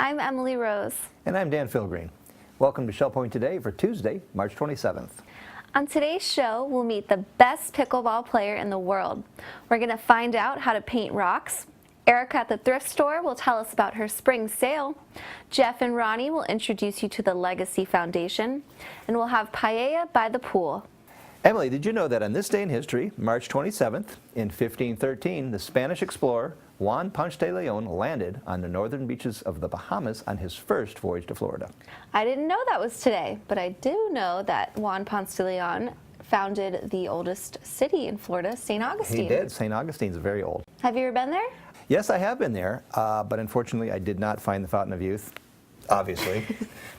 I'm Emily Rose. And I'm Dan Philgreen. Welcome to Shell Point Today for Tuesday, March 27th. On today's show, we'll meet the best pickleball player in the world. We're going to find out how to paint rocks. Erica at the thrift store will tell us about her spring sale. Jeff and Ronnie will introduce you to the Legacy Foundation. And we'll have paella by the pool. Emily, did you know that on this day in history, March 27th, in 1513, the Spanish explorer Juan Ponce de Leon landed on the northern beaches of the Bahamas on his first voyage to Florida? I didn't know that was today, but I do know that Juan Ponce de Leon founded the oldest city in Florida, St. Augustine. He did. St. Augustine's very old. Have you ever been there? Yes, I have been there, but unfortunately I did not find the Fountain of Youth, obviously.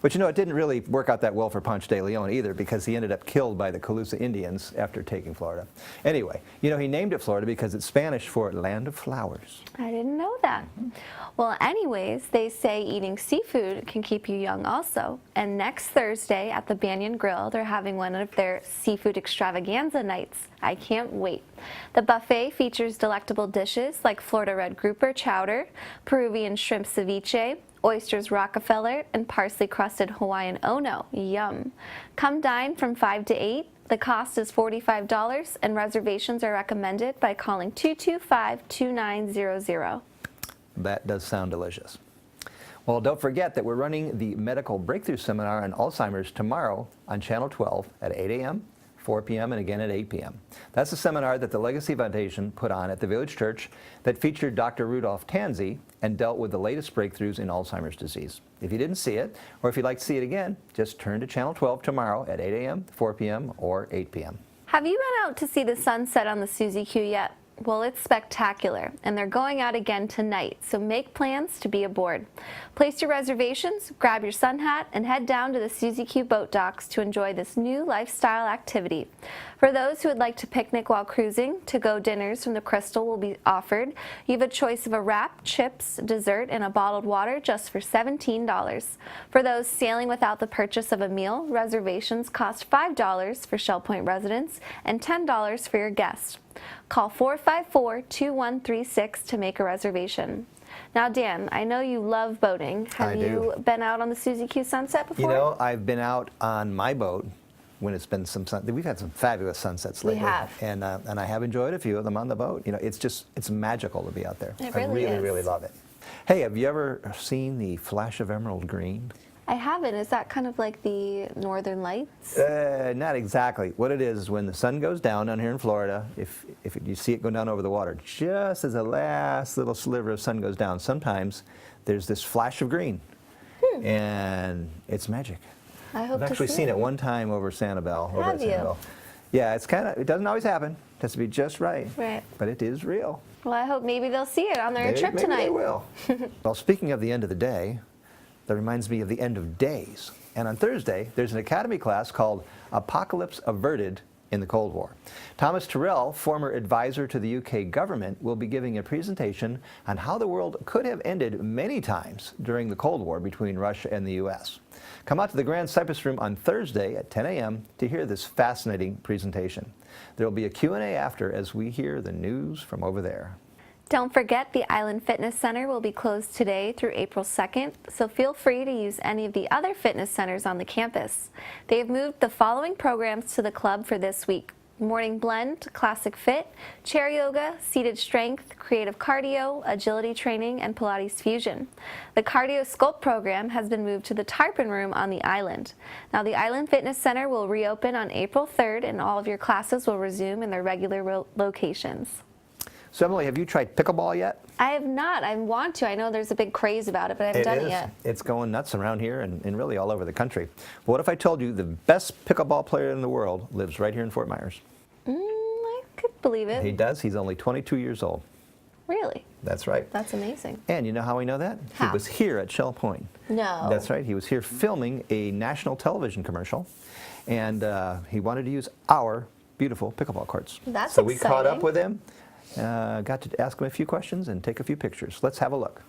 But you know, it didn't really work out that well for Ponce de Leon either, because he ended up killed by the Calusa Indians after taking Florida. Anyway, you know, he named it Florida because it's Spanish for land of flowers. I didn't know that. Well, anyways, they say eating seafood can keep you young also. And next Thursday at the Banyan Grill, they're having one of their seafood extravaganza nights. I can't wait. The buffet features delectable dishes like Florida red grouper chowder, Peruvian shrimp ceviche, oysters Rockefeller, and parsley-crusted Hawaiian ono. Yum. Come dine from 5 to 8. The cost is $45, and reservations are recommended by calling 225-2900. That does sound delicious. Well, don't forget that we're running the Medical Breakthrough Seminar on Alzheimer's tomorrow on Channel 12 at 8 a.m., 4 p.m., and again at 8 p.m. That's a seminar that the Legacy Foundation put on at the Village Church that featured Dr. Rudolph Tanzi and dealt with the latest breakthroughs in Alzheimer's disease. If you didn't see it, or if you'd like to see it again, just turn to Channel 12 tomorrow at 8 a.m., 4 p.m., or 8 p.m. Have you been out to see the sunset on the Suzy Q yet? Well, it's spectacular, and they're going out again tonight, so make plans to be aboard. Place your reservations, grab your sun hat, and head down to the Suzy Q boat docks to enjoy this new lifestyle activity. For those who would like to picnic while cruising, to-go dinners from the Crystal will be offered. You have a choice of a wrap, chips, dessert, and a bottled water just for $17. For those sailing without the purchase of a meal, reservations cost $5 for Shell Point residents and $10 for your guests. Call 454-2136 to make a reservation. Now, Dan, I know you love boating. Have you been out on the Suzy Q sunset before? You know, I've been out on my boat when it's been some sun. We've had some fabulous sunsets lately. We have. And I have enjoyed a few of them on the boat. You know, it's magical to be out there. It really I really, is. really love it. Hey, have you ever seen the flash of emerald green? I haven't. Is that kind of like the Northern Lights? Not exactly. What it is when the sun goes down here in Florida, if you see it go down over the water, just as the last little sliver of sun goes down, sometimes there's this flash of green. And it's magic. I hope I've actually seen it one time over Sanibel. Have you? Yeah, it doesn't always happen. It has to be just right. Right. But it is real. Well, I hope maybe they'll see it on their trip maybe tonight. They will. Well, speaking of the end of the day, that reminds me of the end of days. And on Thursday, there's an academy class called Apocalypse Averted in the Cold War. Thomas Tyrrell, former advisor to the UK government, will be giving a presentation on how the world could have ended many times during the Cold War between Russia and the US. Come out to the Grand Cypress Room on Thursday at 10 a.m. to hear this fascinating presentation. There will be a Q&A after as we hear the news from over there. Don't forget the Island Fitness Center will be closed today through April 2nd, so feel free to use any of the other fitness centers on the campus. They have moved the following programs to the club for this week: Morning Blend, Classic Fit, Chair Yoga, Seated Strength, Creative Cardio, Agility Training, and Pilates Fusion. The Cardio Sculpt program has been moved to the Tarpon Room on the island. Now, the Island Fitness Center will reopen on April 3rd, and all of your classes will resume in their regular locations. So, Emily, have you tried pickleball yet? I have not. I want to. I know there's a big craze about it, but I haven't done it yet. It's going nuts around here and really all over the country. But what if I told you the best pickleball player in the world lives right here in Fort Myers? I could believe it. He does. He's only 22 years old. Really? That's right. That's amazing. And you know how we know that? How? He was here at Shell Point. No. That's right. He was here filming a national television commercial, and he wanted to use our beautiful pickleball courts. That's so we caught up exciting. with him. Got to ask him a few questions and take a few pictures. Let's have a look.